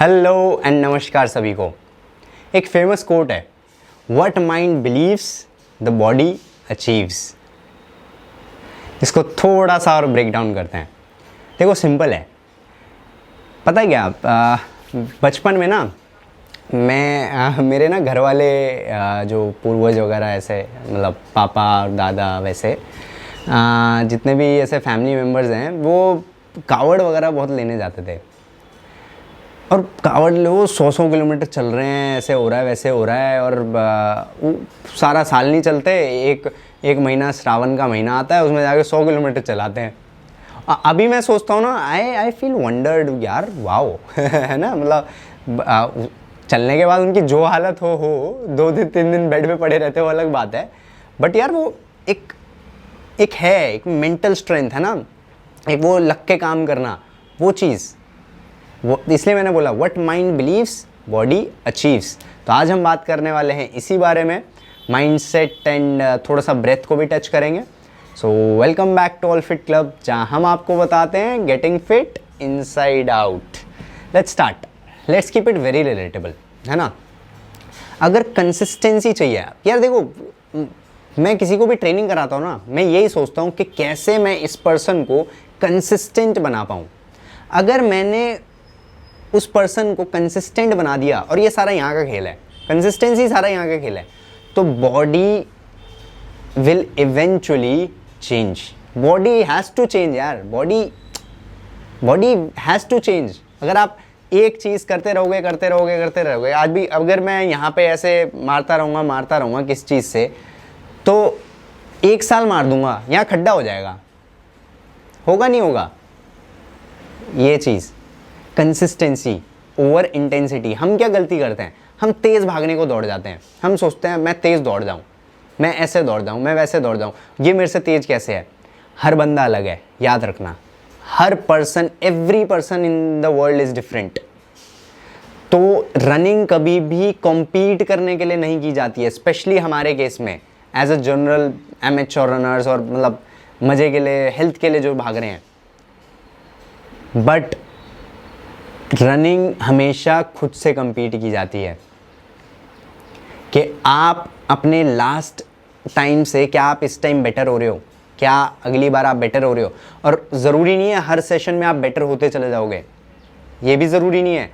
Hello and नमस्कार सभी को। एक फेमस कोट है, what mind believes the body achieves. इसको थोड़ा सा और ब्रेक डाउन करते हैं। देखो सिंपल है, पता है क्या, बचपन में ना मेरे ना घर वाले जो पूर्वज वगैरह ऐसे मतलब पापा और दादा वैसे जितने भी ऐसे फैमिली मेम्बर्स हैं वो कावड़ वगैरह बहुत लेने जाते थे। और कावड़ ले वो 100 किलोमीटर चल रहे हैं, ऐसे हो रहा है वैसे हो रहा है, और वो सारा साल नहीं चलते, एक महीना श्रावण का महीना आता है उसमें जाके 100 किलोमीटर चलाते हैं। अभी मैं सोचता हूँ ना, आई फील वंडर्ड यार, वाओ है ना। मतलब चलने के बाद उनकी जो हालत हो 2 दिन 3 दिन बेड पे पड़े रहते हो अलग बात है, बट यार वो एक मेंटल स्ट्रेंथ है ना, एक वो लग के काम करना, वो चीज़, वो इसलिए मैंने बोला what mind believes body achieves. तो आज हम बात करने वाले हैं इसी बारे में, माइंडसेट एंड थोड़ा सा ब्रेथ को भी टच करेंगे। So welcome back to all fit club, जहाँ हम आपको बताते हैं getting fit inside out. Let's start, let's keep it very relatable, है ना। अगर कंसिस्टेंसी चाहिए यार, देखो मैं किसी को भी ट्रेनिंग कराता हूँ ना, मैं यही सोचता हूँ कि कैसे मैं इस पर्सन को कंसिस्टेंट बना पाऊँ। अगर मैंने उस पर्सन को कंसिस्टेंट बना दिया, और ये सारा यहाँ का खेल है, कंसिस्टेंसी सारा यहाँ का खेल है, तो body will eventually change. Body has to change यार, बॉडी हैज़ टू चेंज। अगर आप एक चीज़ करते रहोगे, आज भी अगर मैं यहाँ पे ऐसे मारता रहूँगा किस चीज़ से, तो 1 साल मार दूंगा, यहाँ खड्डा हो जाएगा, होगा नहीं होगा। ये चीज़ कंसिस्टेंसी ओवर इंटेंसिटी। हम क्या गलती करते हैं, हम तेज़ भागने को दौड़ जाते हैं। हम सोचते हैं मैं तेज़ दौड़ जाऊँ, मैं ऐसे दौड़ जाऊँ, मैं वैसे दौड़ जाऊँ, ये मेरे से तेज़ कैसे है। हर बंदा अलग है, याद रखना, हर person, every person in the world is different. तो रनिंग कभी भी कॉम्पीट करने के लिए नहीं की जाती है, स्पेशली हमारे केस में as a general amateur runners, और मतलब मज़े के लिए, हेल्थ के लिए जो भाग रहे हैं। बट रनिंग हमेशा खुद से compete की जाती है कि आप अपने लास्ट टाइम से क्या आप इस टाइम बेटर हो रहे हो, क्या अगली बार आप बेटर हो रहे हो। और ज़रूरी नहीं है हर सेशन में आप बेटर होते चले जाओगे, ये भी ज़रूरी नहीं है।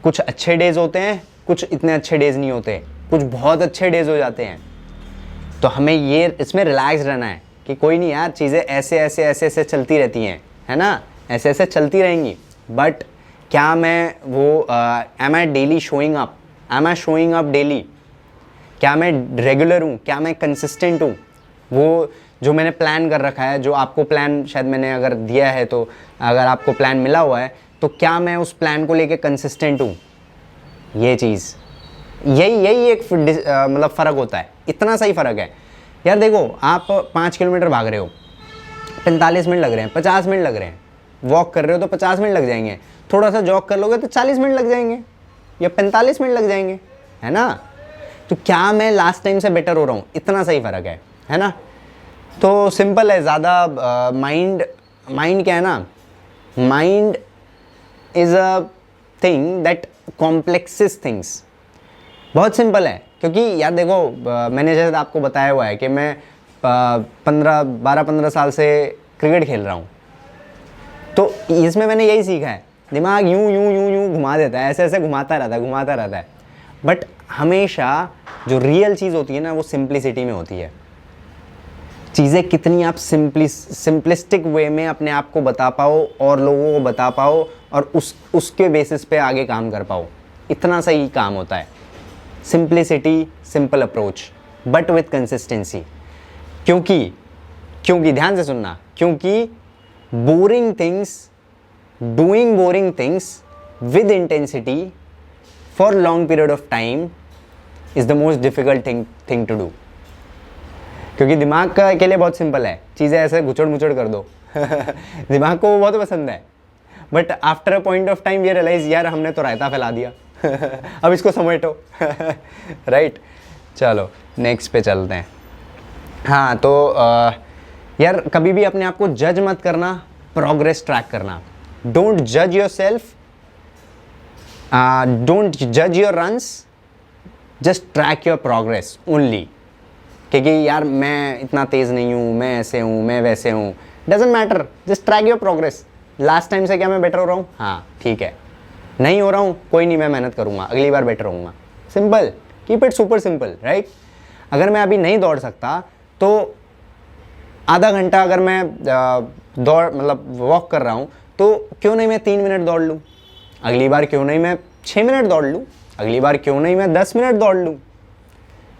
कुछ अच्छे डेज़ होते हैं, कुछ इतने अच्छे डेज़ नहीं होते, कुछ बहुत अच्छे डेज़ हो जाते हैं। तो हमें ये इसमें रिलैक्स रहना है कि कोई नहीं यार, चीज़ें ऐसे चलती रहती हैं, है ना, ऐसे चलती रहेंगी। बट क्या मैं वो एम आई डेली शोइंग अप, एम आई शोइंग अप डेली, क्या मैं रेगुलर हूँ, क्या मैं कंसिस्टेंट हूँ। वो जो मैंने प्लान कर रखा है, जो आपको प्लान शायद मैंने अगर दिया है, तो अगर आपको प्लान मिला हुआ है, तो क्या मैं उस प्लान को लेके कंसिस्टेंट हूँ। ये चीज़, यही एक मतलब फ़र्क होता है, इतना सा ही फ़र्क है यार। देखो आप 5 किलोमीटर भाग रहे हो, 45 मिनट लग रहे हैं, 50 मिनट लग रहे हैं। वॉक कर रहे हो तो 50 मिनट लग जाएंगे, थोड़ा सा जॉग कर लोगे तो 40 मिनट लग जाएंगे या 45 मिनट लग जाएंगे, है ना। तो क्या मैं लास्ट टाइम से बेटर हो रहा हूँ, इतना सही फ़र्क है ना। तो सिंपल है, ज़्यादा माइंड क्या है ना, mind is a thing that complexes things. बहुत सिंपल है, क्योंकि यार देखो मैंने जैसे आपको बताया हुआ है कि मैं 12-15 साल से क्रिकेट खेल रहा हूँ। तो इसमें मैंने यही सीखा है, दिमाग यूं घुमा देता है, ऐसे घुमाता रहता है। बट हमेशा जो रियल चीज़ होती है ना, वो सिंप्लिसिटी में होती है। चीज़ें कितनी आप सिंपलिस्टिक वे में अपने आप को बता पाओ और लोगों को बता पाओ, और उसके बेसिस पे आगे काम कर पाओ, इतना सही काम होता है। Simplicity, simple approach, but with consistency. क्योंकि ध्यान से सुनना, क्योंकि boring things, doing boring things with intensity for long period of time is the most difficult thing to do। क्योंकि दिमाग के लिए बहुत सिंपल है, चीज़ें ऐसे घुचड़ कर दो दिमाग को वो बहुत पसंद है। But after a point of time ये रियलाइज, यार हमने तो रायता फैला दिया अब इसको समेटो राइट। चलो नेक्स्ट पे चलते हैं। हाँ, तो यार कभी भी अपने आप को जज मत करना, प्रोग्रेस ट्रैक करना। डोंट जज योर सेल्फ डोंट जज your runs, just track your progress only. क्योंकि यार मैं इतना तेज़ नहीं हूँ, मैं ऐसे हूँ, मैं वैसे हूँ, doesn't matter, just track your progress. Last time से क्या मैं बेटर हो रहा हूँ? हाँ ठीक है। नहीं हो रहा हूँ, कोई नहीं, मैं मेहनत करूँगा, अगली बार बेटर होऊंगा। Simple, keep it super simple, right. अगर मैं अभी नहीं दौड़ सकता तो आधा घंटा अगर मैं दौड़ मतलब वॉक कर रहा हूँ तो क्यों नहीं मैं 3 मिनट दौड़ लूँ, अगली बार क्यों नहीं मैं 6 मिनट दौड़ लूँ, अगली बार क्यों नहीं मैं 10 मिनट दौड़ लूँ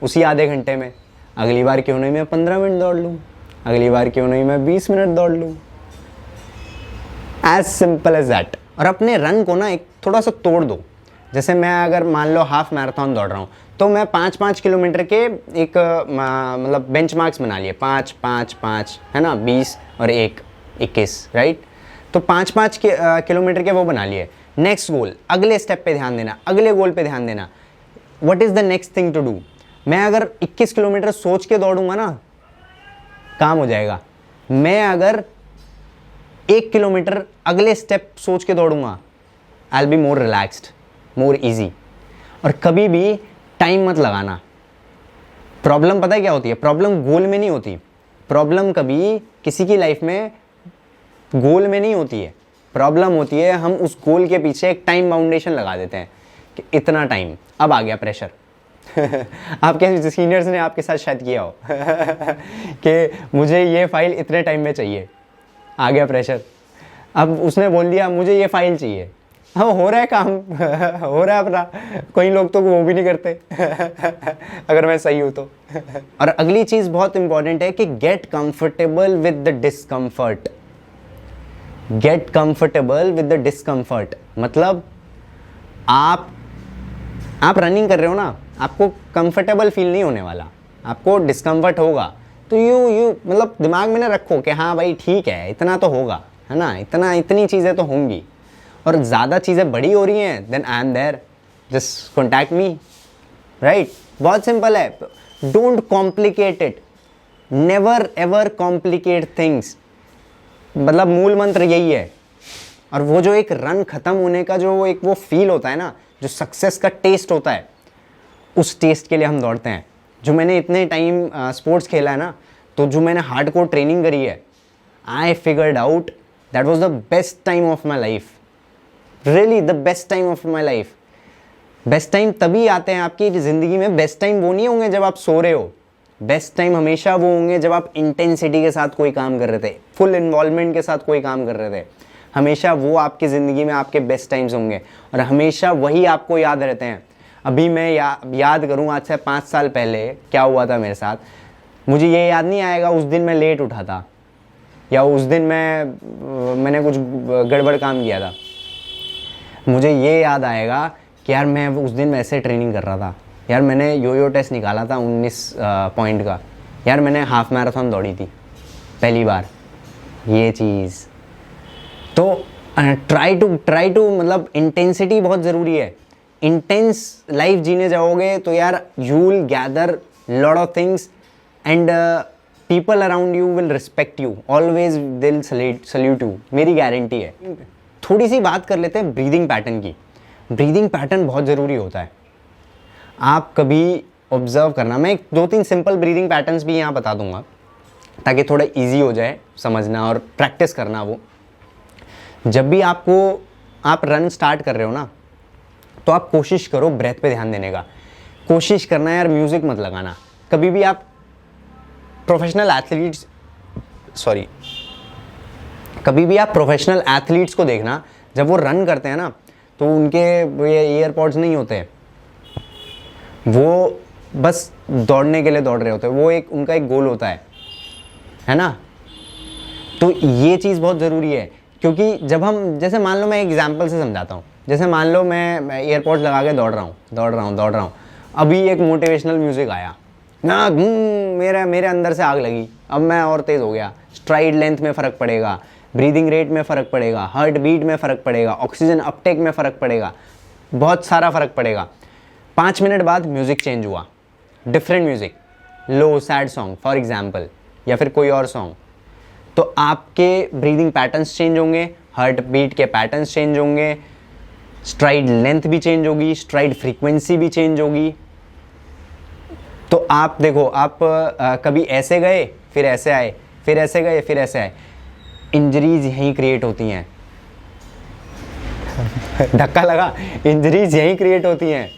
उसी आधे घंटे में, अगली बार क्यों नहीं मैं 15 मिनट दौड़ लूँ, अगली बार क्यों नहीं मैं 20 मिनट दौड़ लूँ। As simple as that. और अपने रन को ना एक थोड़ा सा तोड़ दो। जैसे मैं अगर मान लो हाफ मैराथन दौड़ रहा हूँ तो मैं 5-5 किलोमीटर के एक मतलब बेंच मार्क्स बना लिए, 5-5-5 है ना, 20 और 1-21, राइट। तो 5-5 किलोमीटर के वो बना लिए। नेक्स्ट गोल, अगले स्टेप पे ध्यान देना, अगले गोल पे ध्यान देना। What is the next thing to do. मैं अगर 21 किलोमीटर सोच के दौड़ूंगा ना, काम हो जाएगा। मैं अगर 1 किलोमीटर अगले स्टेप सोच के दौड़ूंगा, I will be more relaxed, more easy. और कभी भी टाइम मत लगाना। प्रॉब्लम पता है क्या होती है? प्रॉब्लम गोल में नहीं होती। प्रॉब्लम कभी किसी की लाइफ में गोल में नहीं होती है। प्रॉब्लम होती है हम उस गोल के पीछे एक टाइम बाउंडेशन लगा देते हैं कि इतना टाइम, अब आ गया प्रेशर। आपके सीनियर्स ने आपके साथ शायद किया हो कि मुझे ये फाइल इतने टाइम में चाहिए, आ गया प्रेशर। अब उसने बोल दिया मुझे ये फाइल चाहिए, हाँ हो रहा है काम हो रहा है अपना। कोई लोग तो वो भी नहीं करते अगर मैं सही हूँ तो। और अगली चीज़ बहुत इंपॉर्टेंट है कि get comfortable with the discomfort. Get comfortable with the discomfort मतलब आप रनिंग कर रहे हो ना, आपको कंफर्टेबल फील नहीं होने वाला, आपको डिस्कम्फर्ट होगा। तो यू मतलब दिमाग में ना रखो कि हाँ भाई ठीक है, इतना तो होगा, है ना, इतनी चीज़ें तो होंगी। और ज़्यादा चीज़ें बड़ी हो रही हैं, then I am there, just contact me, right. बहुत सिंपल है। Don't complicate it, never ever complicate things. मतलब मूल मंत्र यही है। और वो जो एक रन ख़त्म होने का जो एक वो फील होता है ना, जो सक्सेस का टेस्ट होता है, उस टेस्ट के लिए हम दौड़ते हैं। जो मैंने इतने टाइम स्पोर्ट्स खेला है ना, तो जो मैंने हार्डकोर ट्रेनिंग करी है, I figured out that was the best time of my life, really the best time of my life. Best time तभी आते हैं आपकी ज़िंदगी में। बेस्ट टाइम वो नहीं होंगे जब आप सो रहे हो, बेस्ट टाइम हमेशा वो होंगे जब आप इंटेंसिटी के साथ कोई काम कर रहे थे, फुल इन्वॉल्वमेंट के साथ कोई काम कर रहे थे। हमेशा वो आपकी ज़िंदगी में आपके बेस्ट टाइम्स होंगे और हमेशा वही आपको याद रहते हैं। अभी मैं याद करूँ आज से 5 साल पहले क्या हुआ था मेरे साथ, मुझे ये याद नहीं आएगा उस दिन मैं लेट उठा था या उस दिन मैंने कुछ गड़बड़ काम किया था। मुझे ये याद आएगा कि यार मैं उस दिन वैसे ट्रेनिंग कर रहा था, यार मैंने यो टेस्ट निकाला था 19 पॉइंट का, यार मैंने हाफ मैराथन दौड़ी थी पहली बार, ये चीज़। तो ट्राई टू मतलब इंटेंसिटी बहुत ज़रूरी है। इंटेंस लाइफ जीने जाओगे तो यार you will gather lot of things and people around you will respect you, always they will salute you, मेरी गारंटी है। थोड़ी सी बात कर लेते हैं ब्रीदिंग पैटर्न की। ब्रीदिंग पैटर्न बहुत ज़रूरी होता है। आप कभी ऑब्जर्व करना, मैं 2-3 सिंपल ब्रीदिंग पैटर्न्स भी यहाँ बता दूंगा ताकि थोड़ा इजी हो जाए समझना और प्रैक्टिस करना। वो जब भी आप रन स्टार्ट कर रहे हो ना, तो आप कोशिश करो ब्रेथ पे ध्यान देने का। कोशिश करना यार म्यूज़िक मत लगाना। कभी भी आप प्रोफेशनल एथलीट्स को देखना, जब वो रन करते हैं ना तो उनके ये ईयरपॉड्स नहीं होते, वो बस दौड़ने के लिए दौड़ रहे होते हैं, वो उनका एक गोल होता है ना। तो ये चीज़ बहुत ज़रूरी है, क्योंकि जब हम, जैसे मान लो मैं एग्जांपल से समझाता हूँ, जैसे मान लो मैं ईयरपॉड्स लगा के दौड़ रहा हूँ, अभी एक मोटिवेशनल म्यूज़िक आया ना, मेरे अंदर से आग लगी, अब मैं और तेज़ हो गया। स्ट्राइड लेंथ में फ़र्क पड़ेगा, ब्रीदिंग रेट में फ़र्क पड़ेगा, हार्ट बीट में फ़र्क पड़ेगा, ऑक्सीजन अपटेक में फ़र्क पड़ेगा, बहुत सारा फ़र्क पड़ेगा। 5 मिनट बाद म्यूज़िक चेंज हुआ, different music, low sad song for example, या फिर कोई और सॉन्ग, तो आपके ब्रीदिंग पैटर्न्स चेंज होंगे, हार्ट बीट के पैटर्न्स चेंज होंगे, स्ट्राइड लेंथ भी चेंज होगी, स्ट्राइड फ्रीक्वेंसी भी चेंज होगी। तो आप देखो, आप कभी ऐसे गए फिर ऐसे आए, फिर ऐसे गए फिर ऐसे आए, इंजरीज यहीं क्रिएट होती हैं। धक्का लगा, इंजरीज यहीं क्रिएट होती हैं,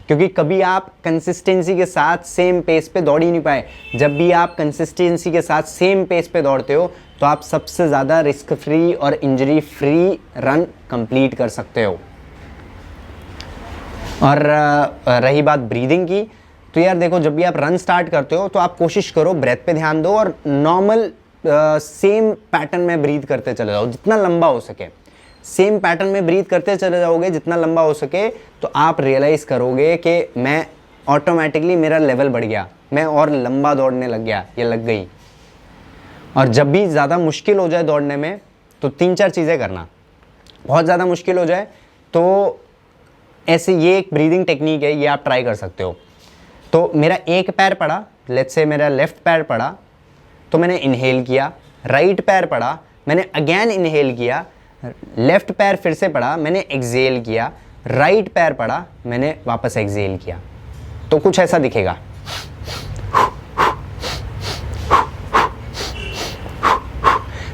क्योंकि कभी आप कंसिस्टेंसी के साथ सेम पेस पे दौड़ ही नहीं पाए। जब भी आप कंसिस्टेंसी के साथ सेम पेस पे दौड़ते हो तो आप सबसे ज़्यादा रिस्क फ्री और इंजरी फ्री रन कंप्लीट कर सकते हो। और रही बात ब्रीदिंग की, तो यार देखो, जब भी आप रन स्टार्ट करते हो तो आप कोशिश करो ब्रेथ पे ध्यान दो और नॉर्मल सेम पैटर्न में ब्रीथ करते चले जाओ जितना लंबा हो सके। सेम पैटर्न में ब्रीथ करते चले जाओगे जितना लंबा हो सके, तो आप रियलाइज़ करोगे कि मैं ऑटोमेटिकली, मेरा लेवल बढ़ गया, मैं और लंबा दौड़ने लग गया, ये लग गई। और जब भी ज़्यादा मुश्किल हो जाए दौड़ने में तो 3-4 चीज़ें करना। बहुत ज़्यादा मुश्किल हो जाए तो ऐसे, ये एक ब्रीदिंग टेक्निक है, ये आप ट्राई कर सकते हो। तो मेरा एक पैर पड़ा, लेट्स से मेरा लेफ्ट पैर पड़ा तो मैंने इनहेल किया, राइट पैर पड़ा मैंने अगेन इनहेल किया, लेफ्ट पैर फिर से पड़ा मैंने एक्सेल किया, राइट पैर पड़ा मैंने वापस एक्सेल किया। तो कुछ ऐसा दिखेगा।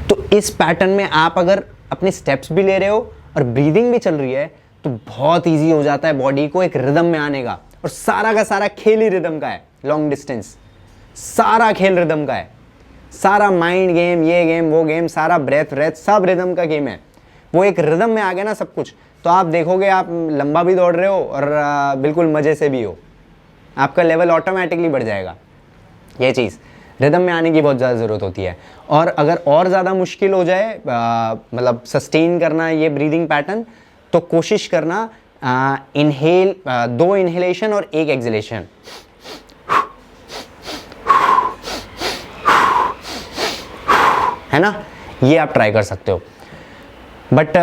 तो इस पैटर्न में आप अगर अपने स्टेप्स भी ले रहे हो और ब्रीदिंग भी चल रही है तो बहुत इजी हो जाता है बॉडी को एक रिदम में आने का। और सारा का सारा खेल ही रिदम का है। लॉन्ग डिस्टेंस सारा खेल रिदम का है, सारा माइंड गेम, ये गेम वो गेम, सारा ब्रेथ सब रिदम का गेम है। वो एक रिदम में आ गया ना सब कुछ, तो आप देखोगे आप लंबा भी दौड़ रहे हो और बिल्कुल मज़े से भी हो, आपका लेवल ऑटोमेटिकली बढ़ जाएगा। ये चीज़ रिदम में आने की बहुत ज़्यादा ज़रूरत होती है। और अगर और ज़्यादा मुश्किल हो जाए मतलब सस्टेन करना ये ब्रीदिंग पैटर्न, तो कोशिश करना इनहेल, 2 इनहेलेशन और 1 एक्सहेलेशन। है ना, ये आप ट्राई कर सकते हो। बट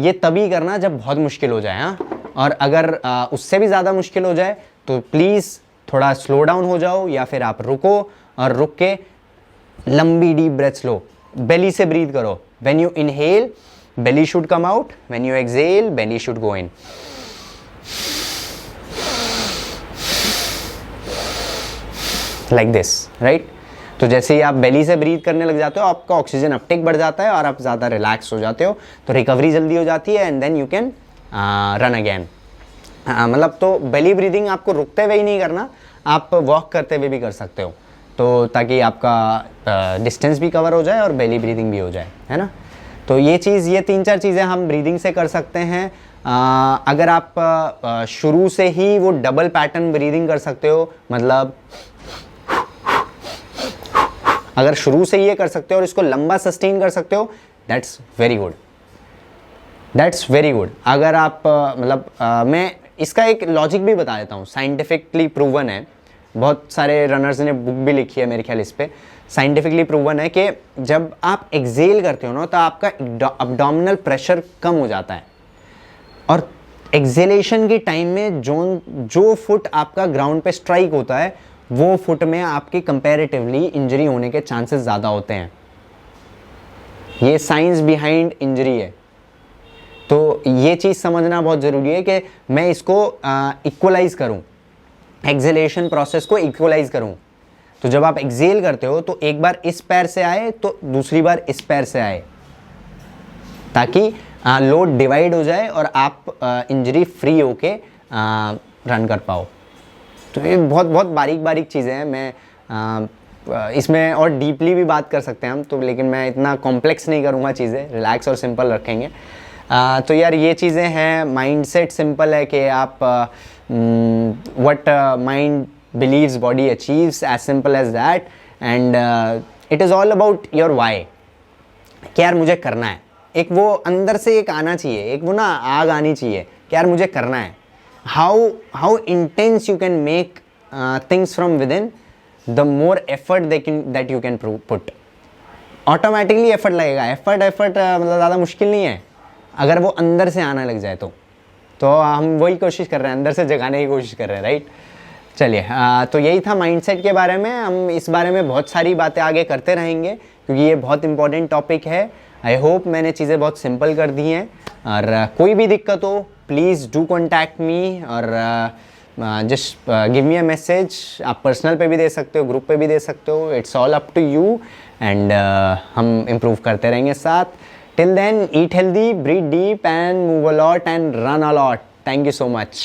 ये तभी करना जब बहुत मुश्किल हो जाए। हाँ, और अगर उससे भी ज़्यादा मुश्किल हो जाए तो प्लीज़ थोड़ा स्लो डाउन हो जाओ, या फिर आप रुको और रुक के लंबी डीप ब्रेथ्स लो, बेली से ब्रीथ करो। When you inhale belly should come out, when you exhale belly should go in। like this, right? तो जैसे ही आप बेली से ब्रीथ करने लग जाते हो आपका ऑक्सीजन अपटेक बढ़ जाता है और आप ज़्यादा रिलैक्स हो जाते हो, तो रिकवरी जल्दी हो जाती है and then you can run again. मतलब तो बेली ब्रीदिंग आपको रुकते हुए ही नहीं करना, आप वॉक करते हुए भी कर सकते हो, तो ताकि आपका डिस्टेंस भी कवर हो जाए और बेली ब्रीदिंग भी हो जाए, है ना। तो ये 3-4 चीज़ें हम ब्रीदिंग से कर सकते हैं। अगर आप शुरू से ही वो डबल पैटर्न ब्रीदिंग कर सकते हो, मतलब अगर शुरू से ये कर सकते हो और इसको लंबा सस्टेन कर सकते हो, that's very good, that's very good. अगर आप मैं इसका एक लॉजिक भी बता देता हूँ, साइंटिफिकली प्रूवन है, बहुत सारे रनर्स ने बुक भी लिखी है मेरे ख्याल इस पे। साइंटिफिकली प्रूवन है कि जब आप एक्सेल करते हो ना तो आपका अब्डोमिनल प्रेशर कम हो जाता है, और एक्सेलेशन के टाइम में जो फुट आपका ग्राउंड पे स्ट्राइक होता है वो फुट में आपकी कंपैरेटिवली इंजरी होने के चांसेस ज़्यादा होते हैं। ये साइंस बिहाइंड इंजरी है। तो ये चीज़ समझना बहुत ज़रूरी है कि मैं इसको इक्वलाइज करूँ, एक्सेलेशन प्रोसेस को इक्वलाइज करूँ। तो जब आप एक्सेल करते हो तो एक बार इस पैर से आए तो दूसरी बार इस पैर से आए, ताकि लोड डिवाइड हो जाए और आप इंजरी फ्री होके रन कर पाओ। तो ये बहुत बहुत बारीक बारीक चीज़ें हैं। मैं इसमें और डीपली भी बात कर सकते हैं हम तो, लेकिन मैं इतना कॉम्प्लेक्स नहीं करूँगा, चीज़ें रिलैक्स और सिंपल रखेंगे। तो यार ये चीज़ें हैं। माइंडसेट सिंपल है कि आप what mind believes body achieves, as simple as that, and it is all about your why। कि यार मुझे करना है, एक वो अंदर से एक आना चाहिए, एक वो ना आग आनी चाहिए कि यार मुझे करना है। how intense you can make things from within, the more effort that you can put। Automatically effort लगेगा। एफर्ट मतलब ज़्यादा मुश्किल नहीं है अगर वो अंदर से आना लग जाए तो हम वही कोशिश कर रहे हैं, अंदर से जगाने की कोशिश कर रहे हैं, राइट। चलिए, तो यही था माइंडसेट के बारे में। हम इस बारे में बहुत सारी बातें आगे करते रहेंगे क्योंकि ये बहुत इंपॉर्टेंट टॉपिक है। आई होप मैंने चीज़ें बहुत सिंपल कर दी हैं, और कोई भी दिक्कत हो प्लीज़ डू कॉन्टैक्ट मी, और just give me a message. आप पर्सनल पे भी दे सकते हो, ग्रुप पे भी दे सकते हो, it's all up to you, and हम इम्प्रूव करते रहेंगे साथ। Till then eat healthy, breathe deep and move a lot and run a lot. Thank you so much.